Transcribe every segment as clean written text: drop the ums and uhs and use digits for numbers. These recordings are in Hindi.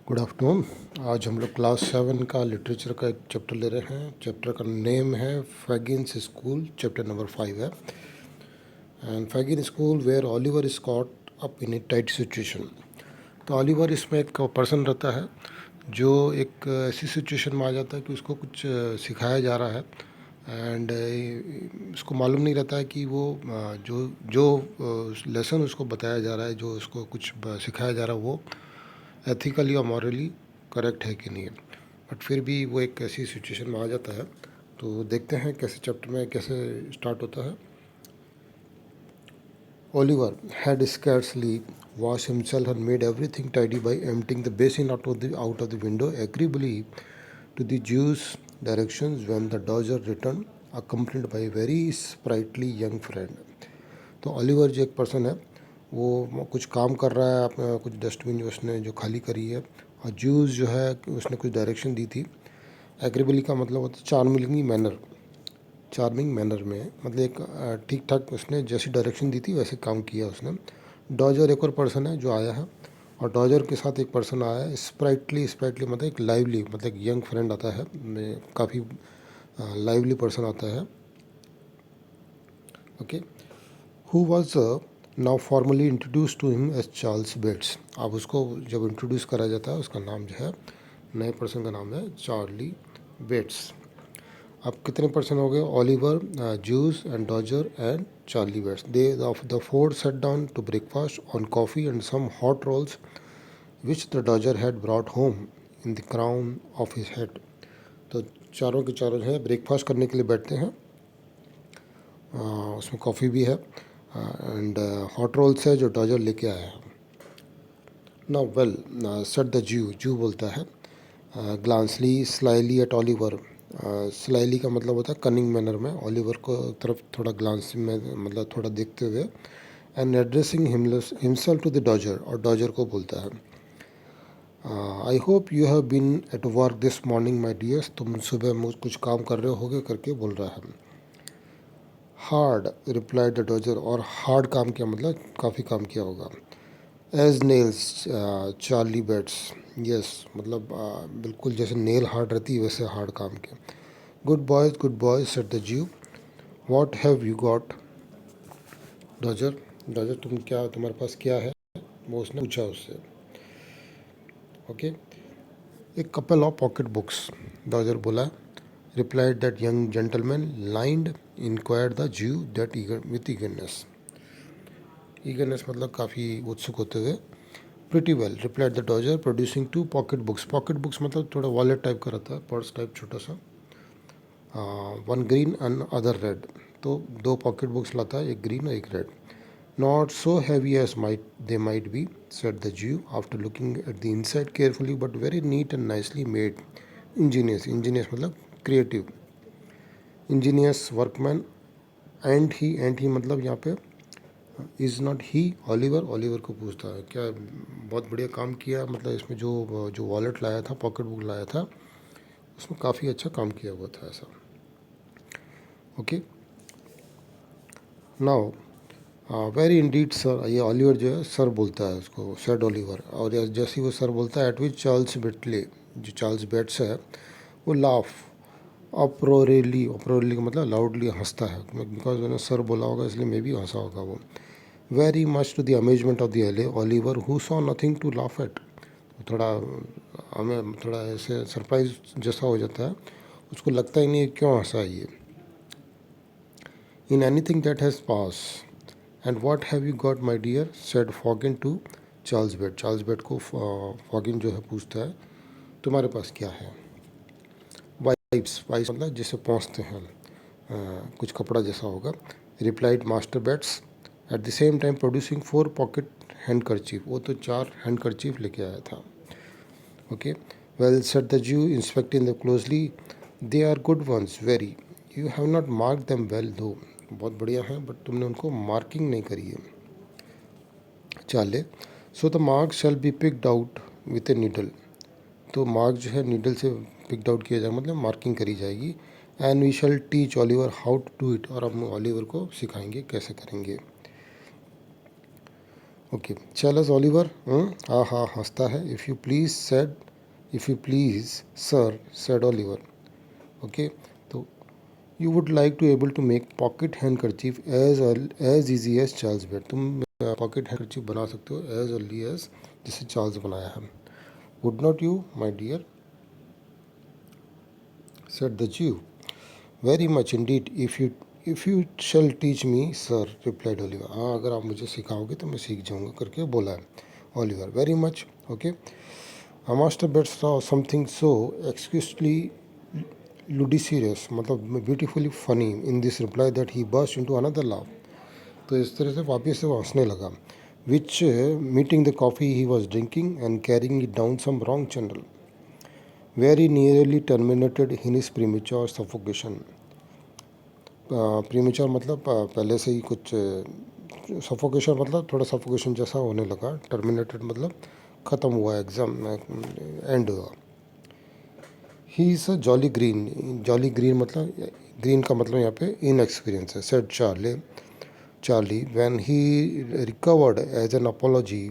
Good afternoon. आज हम लोग क्लास 7 का लिटरेचर का एक चैप्टर ले रहे हैं। चैप्टर का नेम है फैगिन्स स्कूल। चैप्टर नंबर 5 है। And Fagin school where Oliver is caught up in a tight situation. तो ऑलिवर इसमें एक पर्सन रहता है जो एक ऐसी सिचुएशन में आ जाता है कि उसको कुछ सिखाया जा रहा है एंड उसको मालूम नहीं रहता है कि वो जो जो लेसन उसको बताया जा रहा है, जो उसको कुछ सिखाया जा रहा है, वो एथिकली और मॉरली करेक्ट है कि नहीं है। बट फिर भी वो एक ऐसी सिचुएशन में आ जाता है। तो देखते हैं कैसे चैप्टर में कैसे स्टार्ट होता है। Oliver had scarcely washed himself and made everything tidy by emptying the basin out of the window, agreeably to the Jew's directions when the Dodger returned, accompanied by a very sprightly young friend. तो ऑलिवर जो एक पर्सन है वो कुछ काम कर रहा है, अपना कुछ डस्टबिन जो उसने जो खाली करी है, और जूस जो है उसने कुछ डायरेक्शन दी थी। एग्रीबली का मतलब होता है चार्मिंग मैनर में, मतलब एक ठीक ठाक उसने जैसी डायरेक्शन दी थी वैसे काम किया उसने। डॉजर एक और पर्सन है जो आया है, और डॉजर के साथ एक पर्सन आया है स्प्राइटली मतलब एक लाइवली, मतलब एक यंग फ्रेंड आता है, काफ़ी लाइवली पर्सन आता है। Okay, who was now formally introduce to him as Charles Bates. अब उसको जब इंट्रोड्यूस करा जाता है उसका नाम जो है, नए पर्सन का नाम है चार्ली बेट्स। अब कितने पर्सन हो गए? Oliver, Jews and Dodger and Charley Bates. The four sat down to breakfast on coffee and some hot rolls which the Dodger had brought home in the crown of his head. तो चारों के चारों जो है ब्रेकफास्ट करने के लिए बैठते हैं। उसमें कॉफ़ी भी है एंड हॉट रोल्स है जो डॉजर लेके आया है। Now well set the zoo बोलता है ग्लांसली स्लाइली एट ऑलिवर। स्लाइली का मतलब होता है कनिंग मैनर में, ऑलिवर को तरफ थोड़ा ग्लांस में, मतलब थोड़ा देखते हुए, and addressing himself to the Dodger, और डॉजर को बोलता है I hope you have been at work this morning my dears. तुम सुबह मुझ कुछ काम कर रहे होगे करके बोल रहा है। हार्ड रिप्लाइड द डॉजर, और हार्ड काम किया मतलब काफ़ी काम किया होगा। As nails Charley Bates, yes मतलब बिल्कुल जैसे नेल हार्ड रहती है वैसे हार्ड काम किया। गुड बॉयज सेड द ज्यू, what have you got Dodger. Dodger तुम्हारे पास क्या है, वो उसने पूछा उससे। ओके, एक couple of pocket books, Dodger बोला। Replied that young gentleman lined inquired the Jew that with eagerness मतलब काफ़ी उत्सुक होते हुए। Pretty well replied the Dodger producing two pocket books मतलब थोड़ा वॉलेट टाइप का रहता है, पर्स टाइप छोटा सा। One green and other red, तो दो पॉकेट बुक्स लाता है, एक ग्रीन और एक red. Not so heavy as might be said the Jew after looking at the inside carefully, but very neat and nicely made. Ingenious मतलब creative, ingenious workman. And he मतलब यहाँ पे इज़ नॉट ही ऑलिवर को पूछता है क्या बहुत बढ़िया काम किया, मतलब इसमें जो जो वॉलेट लाया था, पॉकेट बुक लाया था, उसमें काफ़ी अच्छा काम किया हुआ था ऐसा। Okay, now very Indeed sir, ये ऑलिवर जो है सर बोलता है उसको, सेड ऑलिवर। और जैसे ही वो सर बोलता है, एट विच चार्ल्स बेटले, जो चार्ल्स बेट्स है, वो लाफ अप्रोरियली का मतलब लाउडली हंसता है, बिकॉज उन्होंने सर बोला होगा इसलिए मे भी हंसा होगा वो। Very much to the amazement of the Oliver who saw nothing to laugh at. थोड़ा हमें थोड़ा ऐसे सरप्राइज जैसा हो जाता है, उसको लगता ही नहीं है क्यों हंसा ये। In anything that has pass and what have you got my dear said Fagin to Charles Bates को फॉगिन जो है पूछता है तुम्हारे पास क्या है। वाइप्स मतलब जिसे पहुँचते हैं, कुछ कपड़ा जैसा होगा। Replied Master Bates at the same time producing 4 pocket handkerchief, वो तो 4 हैंड करचीफ लेके आया था। Okay, well said the Jew inspecting the closely, they are good ones very, you have not mark them well though, बहुत बढ़िया है बट तुमने उनको मार्किंग नहीं करी है। चाले, so the mark shall be picked out with a needle, तो मार्क जो है नीडल से पिक्ड आउट किया जाएगा, मतलब मार्किंग करी जाएगी। And we shall teach Oliver how to do it, और हम ऑलिवर को सिखाएंगे कैसे करेंगे। ओके, चैलस ओलिवर हाँ हाँ हंसता है। If you please sir said Oliver. Okay, तो you would like to able to make pocket handkerchief as easy as Charles Bates. तुम पॉकेट हैंडकरचीफ बना सकते हो एज अर्ली एज जिसे चार्ल्स बनाया है। Would not you my dear said the Jew. Very much indeed if you shall teach me sir replied Oliver. हाँ, अगर आप मुझे सिखाओगे तो मैं सीख जाऊँगा करके बोला है Oliver. Very much okay. Master Bates saw something so exquisitely ludicrous मतलब beautifully funny in this reply that he burst into another laugh. तो इस तरह से वापस से वो हंसने लगा। Which meeting the coffee he was drinking and carrying it down some wrong channel very nearly terminated in his premature suffocation. Premature मतलब पहले से ही कुछ सफोकेशन मतलब थोड़ा सफोकेशन जैसा होने लगा। टर्मिनेटेड मतलब ख़त्म हुआ, एग्ज़ाम एंड हुआ। He is a jolly green मतलब ग्रीन का मतलब यहाँ पे इनएक्सपीरियंस है। Said Charlie when he recovered as an apology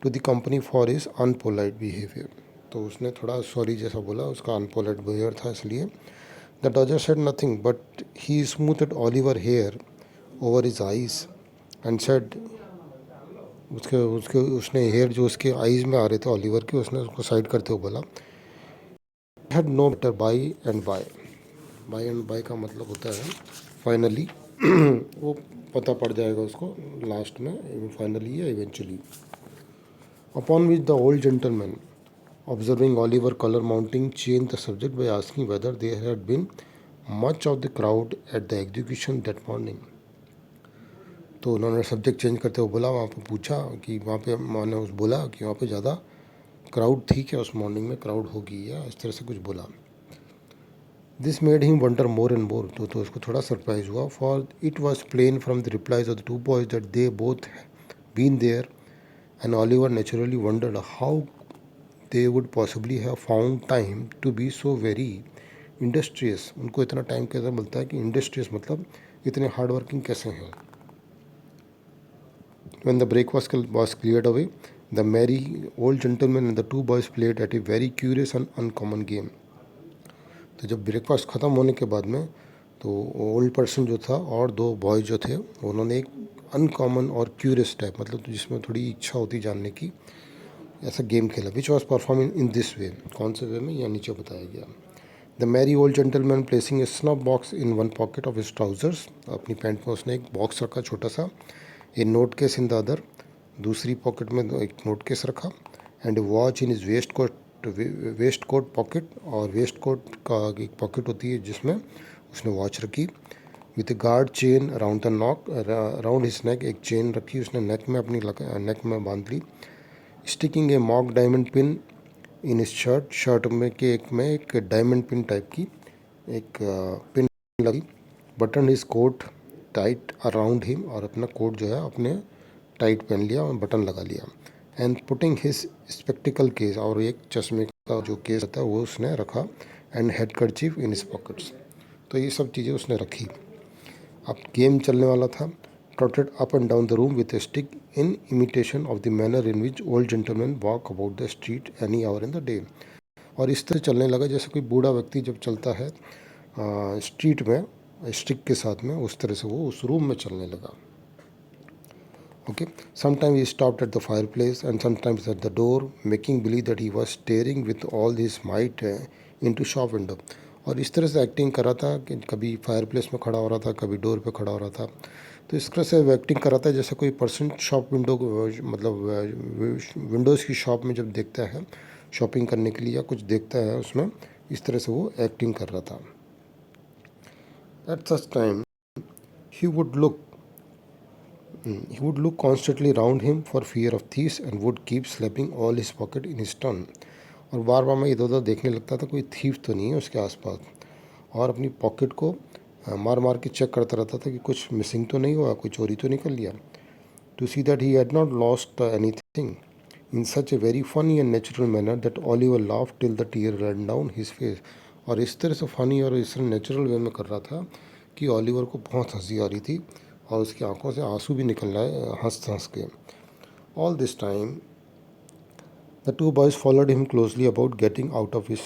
to the company for his unpolite behaviour. तो उसने थोड़ा सॉरी जैसा बोला, उसका अनपोलाइट बिहेवियर था इसलिए। The Dodger said nothing but he smoothed Oliver hair over his eyes and said. उसके उसके उसने हेयर जो उसके आइज में आ रहे थे ऑलिवर के, उसने उसको साइड करते हुए बोला had no better by and by का मतलब होता है फाइनली वो पता पड़ जाएगा उसको लास्ट में, फाइनली या eventually. Upon which the old gentleman observing Oliver color mounting changed the subject by asking whether there had been much of the crowd at the execution that morning. तो उन्होंने सब्जेक्ट चेंज करते हुए बोला, वहाँ पे पूछा कि वहाँ पे मैंने उस बोला कि वहाँ पे ज़्यादा क्राउड थी क्या, उस मॉर्निंग में क्राउड होगी या इस तरह से कुछ बोला। This made him wonder more and more. तो उसको थोड़ा सरप्राइज हुआ। For it was plain from the replies of the two boys that they both been there and Oliver naturally wondered how they would possibly have found time to be so very industrious। उनको इतना टाइम कैसे मिलता है कि इंडस्ट्रियस मतलब इतने हार्ड वर्किंग कैसे हैं। When the break was cleared away, the merry old gentleman and the two boys played at a very curious and uncommon game। तो जब ब्रेकफास्ट ख़त्म होने के बाद में तो ओल्ड पर्सन जो था और दो बॉय जो थे उन्होंने एक अनकॉमन और क्यूरियस टाइप मतलब जिसमें थोड़ी इच्छा होती जानने की, ऐसा गेम खेला। Which was perform in this way. कौन से वे में, यह नीचे बताया गया। The merry old gentleman placing a snuff box in one pocket of his trousers. अपनी पैंट में उसने एक बॉक्स रखा छोटा सा। A note case in the other, दूसरी पॉकेट में एक नोट केस रखा। And a watch in his waistcoat pocket, और वेस्ट कोट का एक पॉकेट होती है जिसमें उसने वॉच रखी। With guard chain around the around his neck, एक चेन रखी उसने नेक में, अपनी नेक में बांध ली। Sticking a mock diamond pin in इस शर्ट में एक डायमंड पिन टाइप की एक पिन लगी। Button is coat tight around him, और अपना कोट जो है अपने टाइट पहन लिया और बटन लगा लिया। And putting his spectacled case, और एक चश्मे का जो केस होता है वो उसने रखा। And head kerchief in his pockets. तो ये सब चीज़ें उसने रखी। अब गेम चलने वाला था। Trotted up and down the room with a stick in imitation of the manner in which old gentlemen walk about the street any hour in the day। और इस तरह चलने लगा जैसे कोई बूढ़ा व्यक्ति जब चलता है स्ट्रीट में स्टिक के साथ में, उस तरह से वो उस रूम में चलने लगा। Okay, sometimes he stopped at the fireplace and sometimes at the door, making believe that he was staring with all his might into shop window। और इस तरह से एक्टिंग कर रहा था कि कभी फायरप्लेस में खड़ा हो रहा था, कभी डोर पे खड़ा हो रहा था। तो इस तरह से वो एक्टिंग कर रहा था जैसे कोई पर्सन शॉप विंडो मतलब विंडोज़ की शॉप में जब देखता है शॉपिंग करने के लिए या कुछ देखता है उसमें, इस तरह से वो एक्टिंग कर रहा था। At such time he would look constantly round him for fear of thieves and would keep slapping all his pocket in his turn। और बार बार मैं इधर उधर देखने लगता था कोई थीफ तो नहीं है उसके आसपास, और अपनी पॉकेट को मार मार के चेक करता रहता था कि कुछ मिसिंग तो नहीं हुआ, कोई चोरी तो नहीं कर लिया। To see that he had not lost anything in such a very funny and natural manner that Oliver laugh till the tear run down his face. और इस तरह से फ़नी और इस तरह नेचुरल वे में कर रहा था कि ऑलिवर को बहुत हंसी आ रही थी और उसकी आंखों से आंसू भी निकल रहा है हंस हंस के। All this time the two boys followed him closely about getting out of his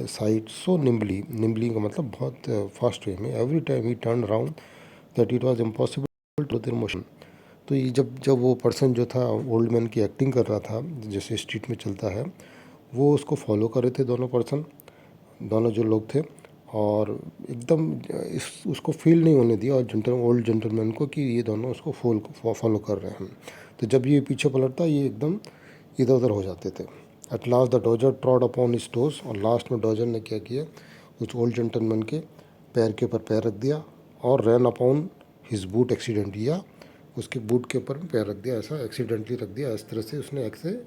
sight so nimbly, nimbly का मतलब बहुत फास्ट वे में, every time he turn around that it was impossible to their motion. तो ये जब जब वो पर्सन जो था ओल्ड मैन की एक्टिंग कर रहा था, जैसे स्ट्रीट में चलता है, वो उसको फॉलो कर रहे थे दोनों पर्सन, दोनों जो लोग थे, और एकदम उसको फील नहीं होने दिया और ओल्ड जेंटलमैन को कि ये दोनों उसको फॉलो कर रहे हैं। तो जब ये पीछे पलटता ये एकदम इधर उधर हो जाते थे। At last the Dodger trod upon his toes, और लास्ट में डॉजर ने क्या किया, उस ओल्ड जेंटलमैन के पैर के ऊपर पैर रख दिया और रैन अपॉन हिज बूट एक्सीडेंट, या उसके बूट के ऊपर पैर रख दिया, ऐसा एक्सीडेंटली रख दिया, इस तरह से उसने ऐसे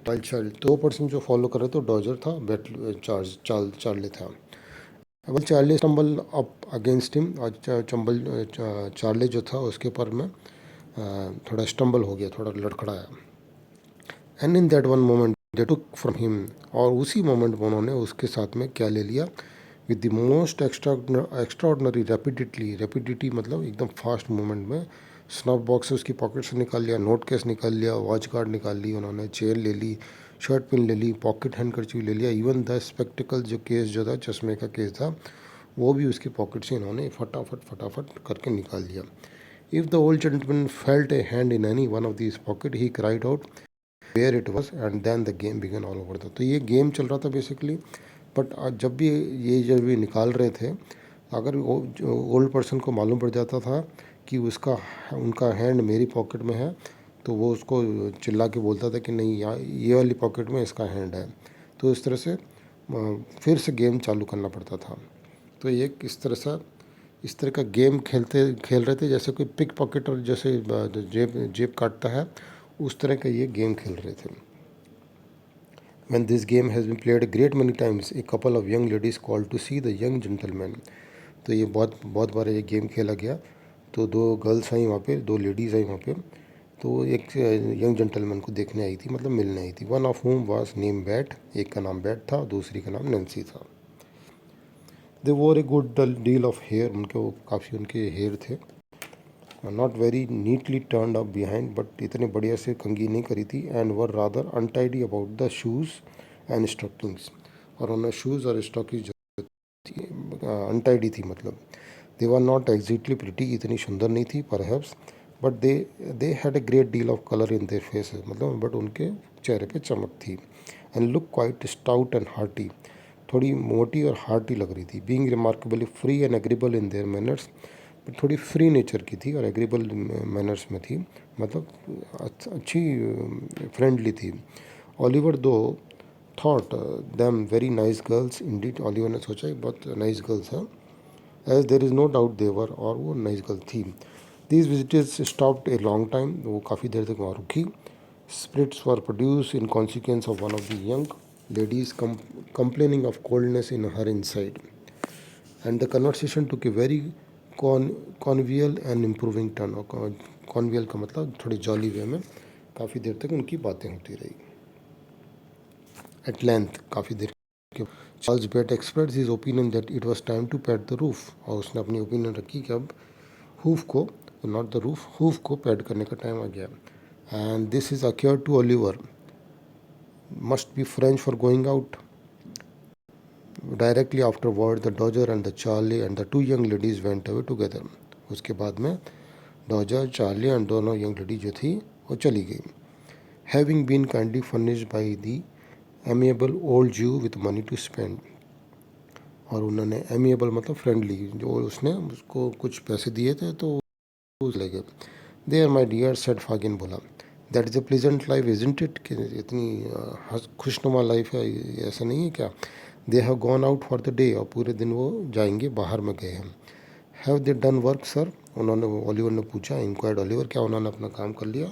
चार्ली, दो पर्सन जो फॉलो कर रहे थे, डॉजर था, चार्ली था। Well Charlie stumble up against him, और चार्ली जो था उसके ऊपर में थोड़ा स्टम्बल हो गया, थोड़ा लड़खड़ाया। And in that one moment they took from him, और उसी मोमेंट में उन्होंने उसके साथ में क्या ले लिया, with the most extraordinary rapidity मतलब एकदम फास्ट मूवमेंट में स्नफ बॉक्स से उसकी पॉकेट से निकाल लिया, नोट केस निकाल लिया, वॉच गार्ड निकाल ली उन्होंने, चेन ले ली, शर्ट पिन ले ली, पॉकेट हैंडकरचीफ ले लिया, इवन द स्पेक्टिकल जो केस जो था, चश्मे का केस था, वो भी उसकी पॉकेट से इन्होंने फटाफट करके निकाल लिया। If the old gentleman felt a hand in any one of this pocket he cried out where it was, and then the game began all over. तो ये गेम चल रहा था बेसिकली, बट जब भी निकाल रहे थे, अगर ओल्ड पर्सन को मालूम पड़ जाता था कि उनका हैंड मेरी पॉकेट में है, तो वो उसको चिल्ला के बोलता था कि नहीं, यहाँ ये वाली पॉकेट में इसका हैंड है। तो इस तरह से फिर से गेम चालू करना पड़ता था। तो ये इस तरह का गेम खेल रहे थे, जैसे कोई पिक पॉकेट और जैसे जेब काटता है, उस तरह का ये गेम खेल रहे थे। When this game has been played a great many times, a couple of young ladies called to see the young gentleman. तो ये बहुत बार ये गेम खेला गया। तो दो गर्ल्स आई वहाँ पे, दो लेडीज़ आई वहाँ पे, तो एक यंग जेंटलमैन को देखने आई थी, मतलब मिलने आई थी। One of whom was name bat, एक का नाम बैट था, दूसरी का नाम नैन्सी था। They wore a good deal of hair, काफ़ी उनके हेयर थे, not very neatly turned up behind, but इतने बढ़िया से कंघी नहीं करी थी, and were rather untidy about the shoes and stockings, और उन्हें शूज़ और स्टॉकिंग जो थी अनटाइडी थी, मतलब दे वर नॉट एग्जैक्टली प्रिटी, इतनी सुंदर नहीं थी perhaps, but they had a great deal of colour in their faces, मतलब बट उनके चेहरे पे चमक थी। And look quite stout and hearty, थोड़ी मोटी और हार्टी लग रही थी। Being remarkably free and agreeable in their manners, थोड़ी फ्री नेचर की थी और एग्रीबल मैनर्स में थी, मतलब अच्छी फ्रेंडली थी। Oliver though thought them very nice girls indeed, Oliver ने सोचा ये बहुत नाइस गर्ल्स हैं, as there is no doubt they were, और वो नाइस गर्ल थी। These visitors stopped a long time, वो काफ़ी देर तक वहाँ रुकी। Spirits were produce in consequence of one of the young ladies complaining of coldness in her inside, and the conversation took a very convivial and improving turn, और convivial का मतलब थोड़ी जॉली वे में काफ़ी देर तक उनकी बातें होती रही। एट लेंथ, काफ़ी देर के Charles Bate express his opinion that it was time to pad the roof, और उसने अपनी ओपिनियन रखी कि अब हूफ को, नॉट द रूफ, हूफ को पैड करने का टाइम आ गया। And this is occur to Oliver, must be French for going out. Directly afterward, the Dodger and the Charlie and the two young ladies went away together. उसके बाद में डॉजर, चार्ली एंड दोनों यंग लेडी जो थी वो चली गई। Having been kindly furnished by the amiable old Jew with money to spend, और उन्होंने amiable मतलब फ्रेंडली, जो उसने उसको कुछ पैसे दिए थे तो वो ले गए। There my dear said फागिन बोला, that is a pleasant life isn't it, कि इतनी खुशनुमा लाइफ है, ऐसा नहीं है क्या। They have gone out for the day, और पूरे दिन वो जाएंगे, बाहर में गए हैं। Have they done work sir, उन्होंने, ओलिवर ने पूछा, इंक्वायर्ड ओलिवर, क्या उन्होंने अपना काम कर लिया।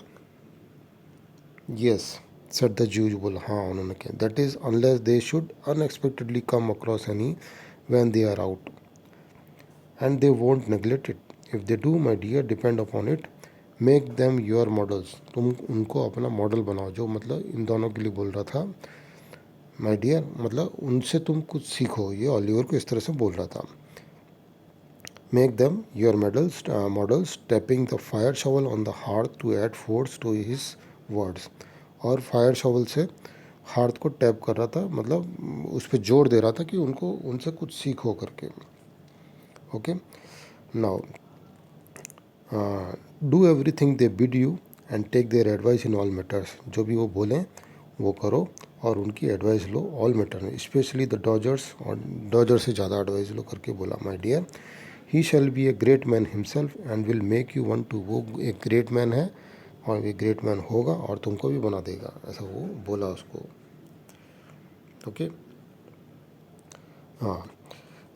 यस सेड द जूज, बोला हाँ उन्होंने किया। That is unless they should unexpectedly come across any when they are out, and they won't neglect it, if they do my dear depend upon it, make them your models, तुम उनको अपना मॉडल बनाओ। जो मतलब इन दोनों के लिए बोल रहा था, माय डियर मतलब उनसे तुम कुछ सीखो, ये ओलिवर को इस तरह से बोल रहा था। Make them your models, tapping the fire shovel on the hearth to add force to his words. और फायर शॉवल से हार्थ को टैप कर रहा था, मतलब उस पर जोर दे रहा था कि उनको उनसे कुछ सीखो करके. Okay. Now do everything they bid you and take their advice in all matters. जो भी वो बोलें वो करो और उनकी एडवाइस लो ऑल मैटर में, स्पेशली द डॉजर्स, और डॉजर से ज़्यादा एडवाइस लो करके बोला. My dear, he shall be a great man himself and will make you one too. वो एक ग्रेट मैन है और ये ग्रेट मैन होगा और तुमको भी बना देगा, ऐसा वो बोला उसको. ओके. हाँ.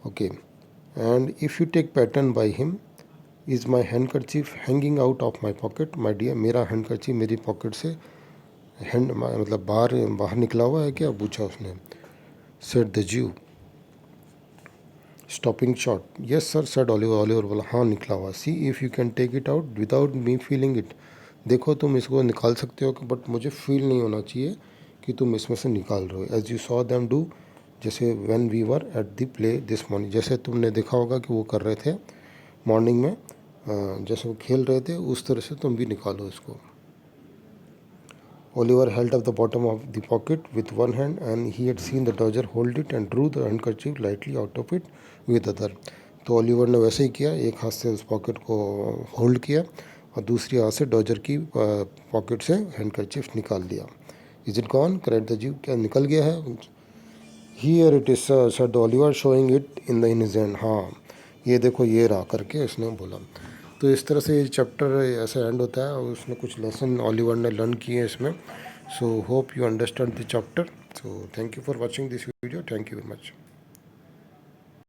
Okay. And if you take pattern by him, is my handkerchief hanging out of my pocket. My dear, मेरा हैंडकरचीफ मेरी पॉकेट से मतलब बाहर बाहर निकला हुआ है क्या, पूछा उसने. Said the Jew stopping short. Yes sir said Oliver. Oliver बोला हाँ निकला हुआ. See if you can take it out without me feeling it. देखो तुम इसको निकाल सकते हो बट मुझे फील नहीं होना चाहिए कि तुम इसमें से निकाल रहे हो. As you saw them do, जैसे when we were at the play this morning, जैसे तुमने देखा होगा कि वो कर रहे थे मॉर्निंग में, जैसे वो खेल रहे थे उस तरह से तुम भी निकालो इसको. Oliver held up the bottom of the pocket with one hand, and he had seen the Dodger hold it and drew the handkerchief lightly out of it with the other. तो ओलिवर ने वैसे ही किया, एक हाथ से उस पॉकेट को होल्ड किया और दूसरी हाथ से डॉजर की पॉकेट से हैंडकरचीफ निकाल दिया. Is it gone cried the जीव. क्या निकल गया है. Here it is sir Oliver showing it in his hand. हाँ ये देखो ये रहा करके उसने बोला. तो इस तरह से ये चैप्टर ऐसे एंड होता है और उसमें कुछ लेसन ओलिवर ने लर्न किए हैं इसमें. So hope you understand the chapter. So thank you for watching this video. Thank you very much.